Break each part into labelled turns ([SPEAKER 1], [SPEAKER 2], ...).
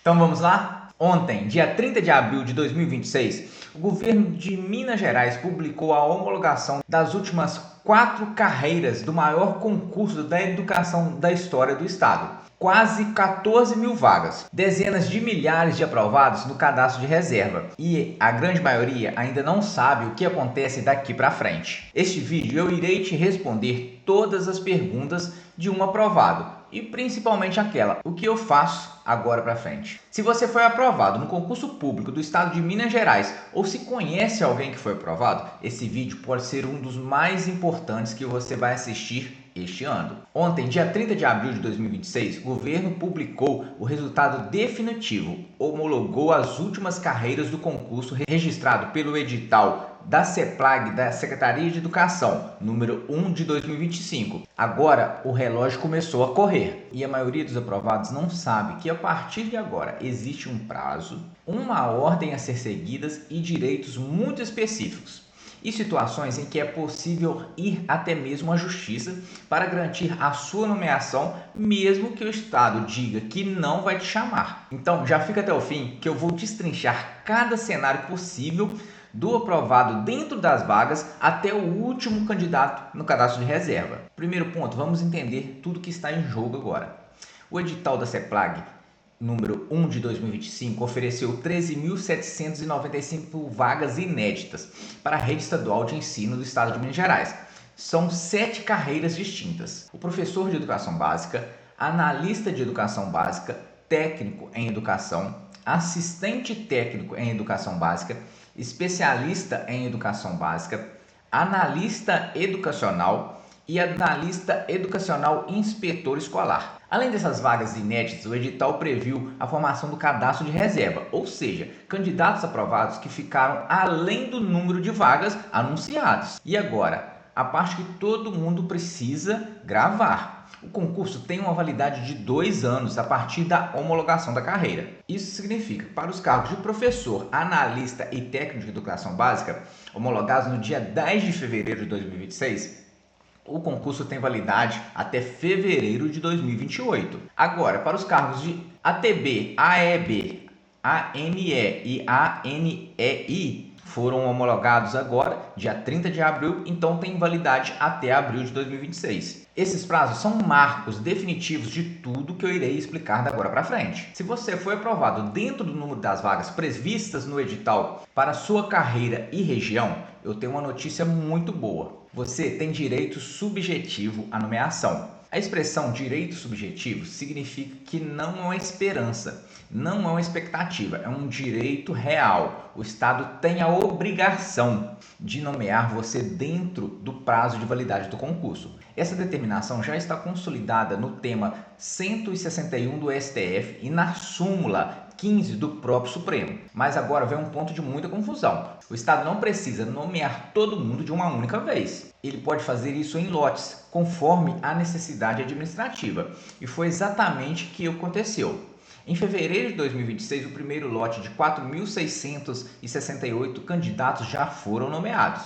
[SPEAKER 1] Então vamos lá? Ontem, dia 30 de abril de 2026, o governo de Minas Gerais publicou a homologação das últimas 4 carreiras do maior concurso da educação da história do estado. Quase 14 mil vagas, dezenas de milhares de aprovados no cadastro de reserva e a grande maioria ainda não sabe o que acontece daqui para frente. Este vídeo eu irei te responder todas as perguntas de um aprovado e principalmente aquela, o que eu faço agora para frente. Se você foi aprovado no concurso público do estado de Minas Gerais ou se conhece alguém que foi aprovado, esse vídeo pode ser um dos mais importantes que você vai assistir este ano. Ontem, dia 30 de abril de 2026, o governo publicou o resultado definitivo, homologou as últimas carreiras do concurso registrado pelo edital da CEPLAG, da Secretaria de Educação, número 1 de 2025. Agora, o relógio começou a correr e a maioria dos aprovados não sabe que a partir de agora existe um prazo, uma ordem a ser seguidas e direitos muito específicos. E situações em que é possível ir até mesmo à justiça para garantir a sua nomeação, mesmo que o Estado diga que não vai te chamar. Então já fica até o fim que eu vou destrinchar cada cenário possível do aprovado dentro das vagas até o último candidato no cadastro de reserva. Primeiro ponto, vamos entender tudo que está em jogo agora. O edital da CEPLAG número 1 de 2025 ofereceu 13.795 vagas inéditas para a rede estadual de ensino do estado de Minas Gerais. São 7 carreiras distintas: o professor de educação básica, analista de educação básica, técnico em educação, assistente técnico em educação básica, especialista em educação básica, analista educacional e analista educacional inspetor escolar. Além dessas vagas inéditas, o edital previu a formação do cadastro de reserva, ou seja, candidatos aprovados que ficaram além do número de vagas anunciados. E agora, a parte que todo mundo precisa gravar. O concurso tem uma validade de 2 anos a partir da homologação da carreira. Isso significa que para os cargos de professor, analista e técnico de educação básica, homologados no dia 10 de fevereiro de 2026, o concurso tem validade até fevereiro de 2028. Agora, para os cargos de ATB, AEB, ANE e ANEI, foram homologados agora, dia 30 de abril, então tem validade até abril de 2026. Esses prazos são marcos definitivos de tudo que eu irei explicar da agora para frente. Se você foi aprovado dentro do número das vagas previstas no edital para sua carreira e região, eu tenho uma notícia muito boa. Você tem direito subjetivo à nomeação. A expressão direito subjetivo significa que não é uma esperança, não é uma expectativa, é um direito real. O Estado tem a obrigação de nomear você dentro do prazo de validade do concurso. Essa determinação já está consolidada no tema 161 do STF e na súmula 15 do próprio Supremo. Mas agora vem um ponto de muita confusão. O Estado não precisa nomear todo mundo de uma única vez. Ele pode fazer isso em lotes, conforme a necessidade administrativa. E foi exatamente o que aconteceu. Em fevereiro de 2026, o primeiro lote de 4.668 candidatos já foram nomeados.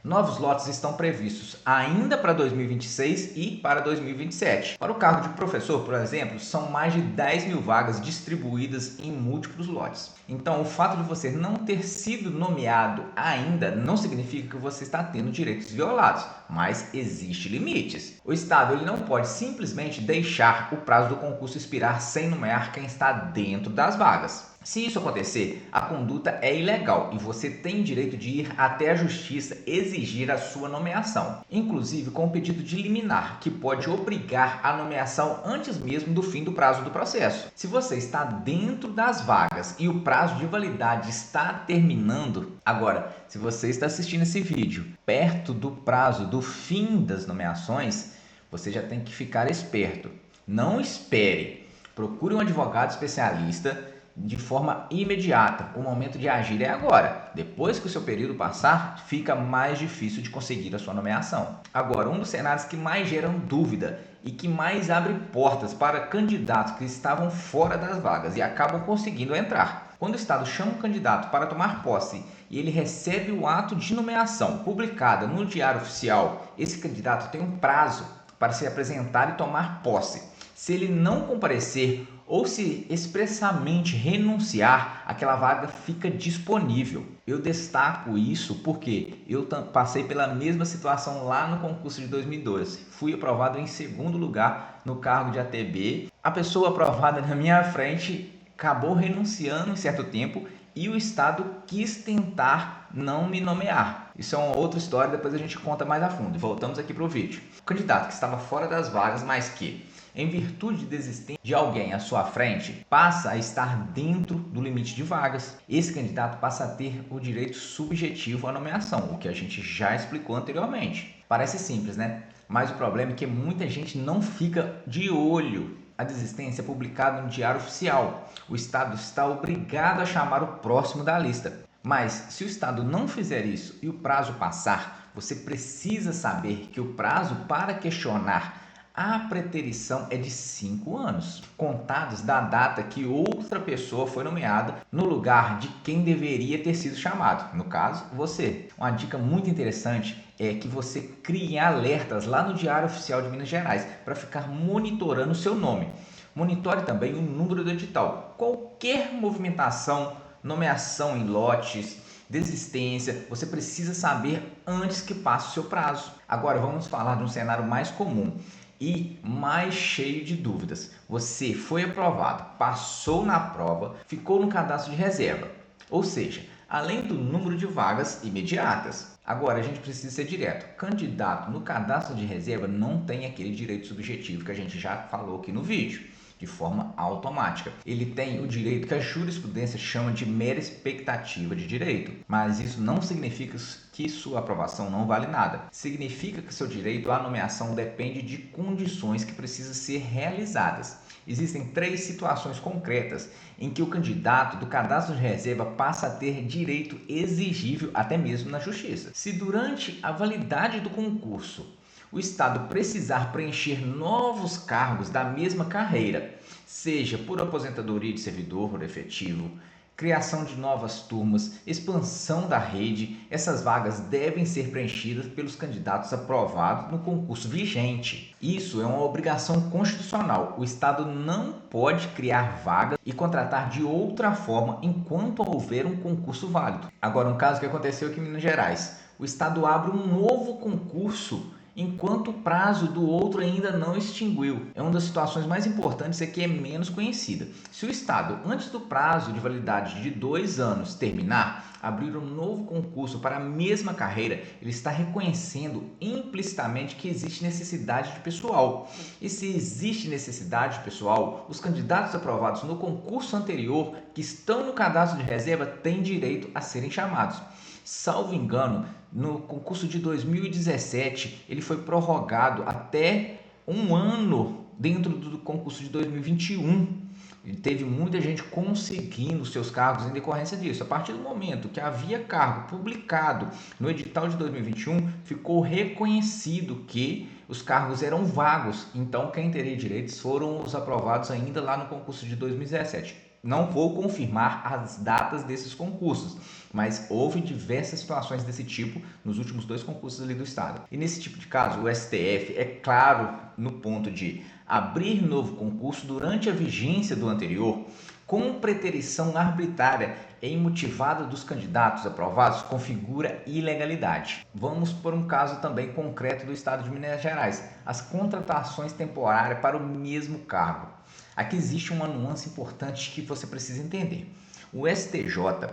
[SPEAKER 1] Novos lotes estão previstos ainda para 2026 e para 2027. Para o cargo de professor, por exemplo, são mais de 10 mil vagas distribuídas em múltiplos lotes. Então, o fato de você não ter sido nomeado ainda não significa que você está tendo direitos violados, mas existem limites. O Estado ele não pode simplesmente deixar o prazo do concurso expirar sem nomear quem está dentro das vagas. Se isso acontecer, a conduta é ilegal e você tem direito de ir até a justiça exigir a sua nomeação, inclusive com um pedido de liminar, que pode obrigar a nomeação antes mesmo do fim do prazo do processo. Se você está dentro das vagas e o prazo de validade está terminando, agora, se você está assistindo esse vídeo perto do prazo do fim das nomeações, você já tem que ficar esperto. Não espere, procure um advogado especialista de forma imediata. O momento de agir é agora. Depois que o seu período passar, fica mais difícil de conseguir a sua nomeação. Agora, um dos cenários que mais geram dúvida e que mais abre portas para candidatos que estavam fora das vagas e acabam conseguindo entrar. Quando o Estado chama um candidato para tomar posse e ele recebe o ato de nomeação publicada no Diário Oficial, esse candidato tem um prazo para se apresentar e tomar posse. Se ele não comparecer ou se expressamente renunciar, aquela vaga fica disponível. Eu destaco isso porque eu passei pela mesma situação lá no concurso de 2012. Fui aprovado em segundo lugar no cargo de ATB. A pessoa aprovada na minha frente acabou renunciando em certo tempo e o Estado quis tentar não me nomear. Isso é uma outra história, depois a gente conta mais a fundo. Voltamos aqui para o vídeo. O candidato que estava fora das vagas, mas que, em virtude de desistência de alguém à sua frente, passa a estar dentro do limite de vagas. Esse candidato passa a ter o direito subjetivo à nomeação, o que a gente já explicou anteriormente. Parece simples, né? Mas o problema é que muita gente não fica de olho. A desistência é publicada no Diário Oficial. O Estado está obrigado a chamar o próximo da lista. Mas se o Estado não fizer isso e o prazo passar, você precisa saber que o prazo para questionar a preterição é de 5 anos, contados da data que outra pessoa foi nomeada no lugar de quem deveria ter sido chamado, no caso, você. Uma dica muito interessante é que você crie alertas lá no Diário Oficial de Minas Gerais para ficar monitorando o seu nome. Monitore também o número do edital. Qualquer movimentação, nomeação em lotes, desistência, você precisa saber antes que passe o seu prazo. Agora vamos falar de um cenário mais comum e mais cheio de dúvidas. Você foi aprovado, passou na prova, ficou no cadastro de reserva, ou seja, além do número de vagas imediatas. Agora a gente precisa ser direto. Candidato no cadastro de reserva não tem aquele direito subjetivo que a gente já falou aqui no vídeo, de forma automática. Ele tem o direito que a jurisprudência chama de mera expectativa de direito, mas isso não significa que sua aprovação não vale nada. Significa que seu direito à nomeação depende de condições que precisam ser realizadas. Existem 3 situações concretas em que o candidato do cadastro de reserva passa a ter direito exigível até mesmo na justiça. Se durante a validade do concurso o Estado precisar preencher novos cargos da mesma carreira, seja por aposentadoria de servidor por efetivo, criação de novas turmas, expansão da rede, essas vagas devem ser preenchidas pelos candidatos aprovados no concurso vigente. Isso é uma obrigação constitucional. O Estado não pode criar vagas e contratar de outra forma enquanto houver um concurso válido. Agora, um caso que aconteceu aqui em Minas Gerais. O Estado abre um novo concurso enquanto o prazo do outro ainda não extinguiu. É uma das situações mais importantes e que é menos conhecida. Se o Estado, antes do prazo de validade de 2 anos terminar, abrir um novo concurso para a mesma carreira, ele está reconhecendo implicitamente que existe necessidade de pessoal. E se existe necessidade de pessoal, os candidatos aprovados no concurso anterior, que estão no cadastro de reserva, têm direito a serem chamados. Salvo engano, no concurso de 2017, ele foi prorrogado até 1 ano dentro do concurso de 2021. E teve muita gente conseguindo seus cargos em decorrência disso. A partir do momento que havia cargo publicado no edital de 2021, ficou reconhecido que os cargos eram vagos. Então, quem teria direitos foram os aprovados ainda lá no concurso de 2017. Não vou confirmar as datas desses concursos, mas houve diversas situações desse tipo nos últimos 2 concursos ali do Estado. E nesse tipo de caso, o STF é claro no ponto de abrir novo concurso durante a vigência do anterior, com preterição arbitrária e imotivada dos candidatos aprovados, configura ilegalidade. Vamos por um caso também concreto do Estado de Minas Gerais, as contratações temporárias para o mesmo cargo. Aqui existe uma nuance importante que você precisa entender. O STJ,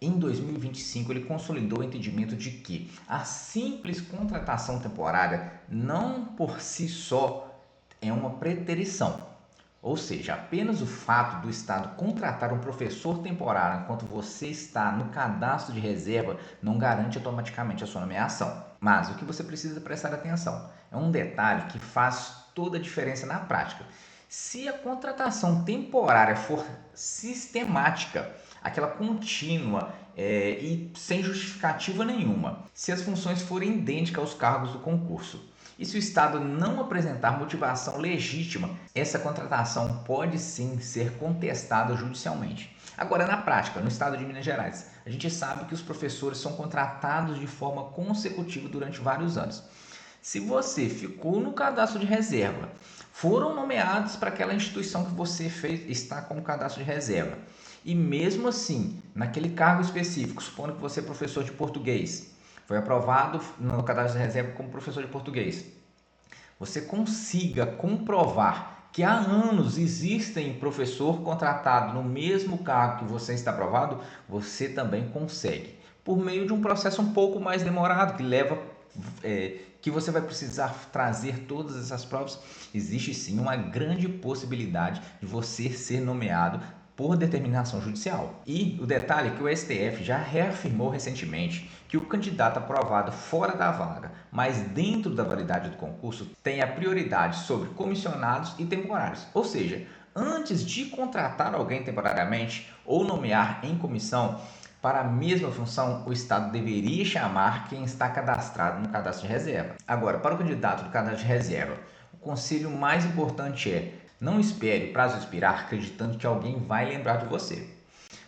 [SPEAKER 1] em 2025, ele consolidou o entendimento de que a simples contratação temporária não por si só é uma preterição. Ou seja, apenas o fato do Estado contratar um professor temporário enquanto você está no cadastro de reserva não garante automaticamente a sua nomeação. Mas o que você precisa prestar atenção é um detalhe que faz toda a diferença na prática. Se a contratação temporária for sistemática, aquela contínua e sem justificativa nenhuma, se as funções forem idênticas aos cargos do concurso, e se o Estado não apresentar motivação legítima, essa contratação pode sim ser contestada judicialmente. Agora, na prática, no Estado de Minas Gerais, a gente sabe que os professores são contratados de forma consecutiva durante vários anos. Se você ficou no cadastro de reserva, foram nomeados para aquela instituição que você está como cadastro de reserva. E mesmo assim, naquele cargo específico, supondo que você é professor de português, foi aprovado no cadastro de reserva como professor de português, você consiga comprovar que há anos existem professor contratado no mesmo cargo que você está aprovado, você também consegue. Por meio de um processo um pouco mais demorado, que leva que você vai precisar trazer todas essas provas, existe sim uma grande possibilidade de você ser nomeado por determinação judicial. E o detalhe é que o STF já reafirmou recentemente que o candidato aprovado fora da vaga, mas dentro da validade do concurso, tem a prioridade sobre comissionados e temporários. Ou seja, antes de contratar alguém temporariamente ou nomear em comissão, para a mesma função, o Estado deveria chamar quem está cadastrado no cadastro de reserva. Agora, para o candidato do cadastro de reserva, o conselho mais importante é: não espere o prazo expirar acreditando que alguém vai lembrar de você.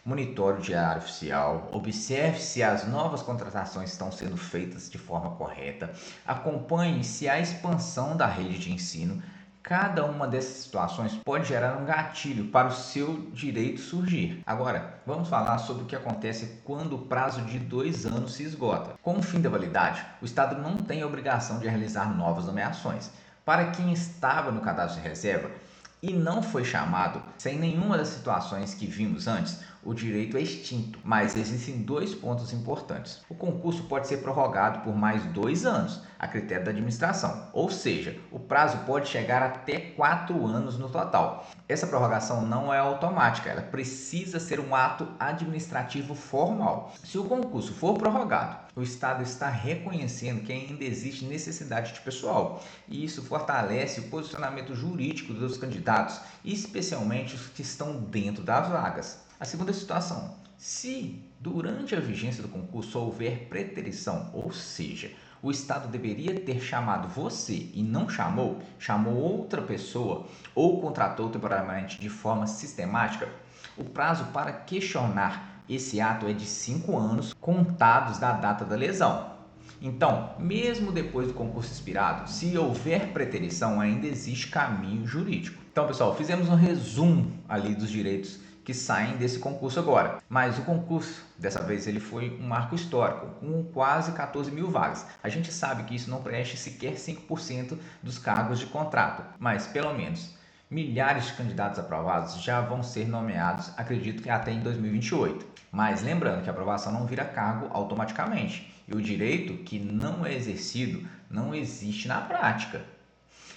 [SPEAKER 1] Monitore o diário oficial, observe se as novas contratações estão sendo feitas de forma correta, acompanhe se há expansão da rede de ensino. Cada uma dessas situações pode gerar um gatilho para o seu direito surgir. Agora, vamos falar sobre o que acontece quando o prazo de 2 anos se esgota. Com o fim da validade, o Estado não tem a obrigação de realizar novas nomeações. Para quem estava no cadastro de reserva e não foi chamado, sem nenhuma das situações que vimos antes, o direito é extinto. Mas existem 2 pontos importantes. O concurso pode ser prorrogado por mais 2 anos, a critério da administração. Ou seja, o prazo pode chegar até 4 anos no total. Essa prorrogação não é automática, ela precisa ser um ato administrativo formal. Se o concurso for prorrogado, o Estado está reconhecendo que ainda existe necessidade de pessoal, e isso fortalece o posicionamento jurídico dos candidatos, especialmente os que estão dentro das vagas. A segunda situação: se durante a vigência do concurso houver preterição, ou seja, o Estado deveria ter chamado você e não chamou, chamou outra pessoa ou contratou temporariamente de forma sistemática, o prazo para questionar esse ato é de 5 anos contados da data da lesão. Então, mesmo depois do concurso expirado, se houver preterição, ainda existe caminho jurídico. Então, pessoal, fizemos um resumo ali dos direitos que saem desse concurso agora. Mas o concurso, dessa vez, ele foi um marco histórico, com quase 14 mil vagas. A gente sabe que isso não preenche sequer 5% dos cargos de contrato, mas pelo menos milhares de candidatos aprovados já vão ser nomeados, acredito que até em 2028. Mas lembrando que a aprovação não vira cargo automaticamente, e o direito que não é exercido não existe na prática.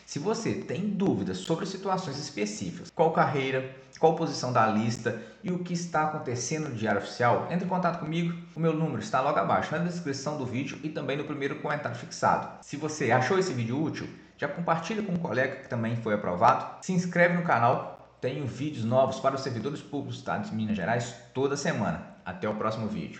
[SPEAKER 1] Se você tem dúvidas sobre situações específicas, qual carreira, qual posição da lista e o que está acontecendo no Diário Oficial, entre em contato comigo. O meu número está logo abaixo na descrição do vídeo e também no primeiro comentário fixado. Se você achou esse vídeo útil, já compartilha com um colega que também foi aprovado. Se inscreve no canal, tenho vídeos novos para os servidores públicos do Estado de Minas Gerais toda semana. Até o próximo vídeo.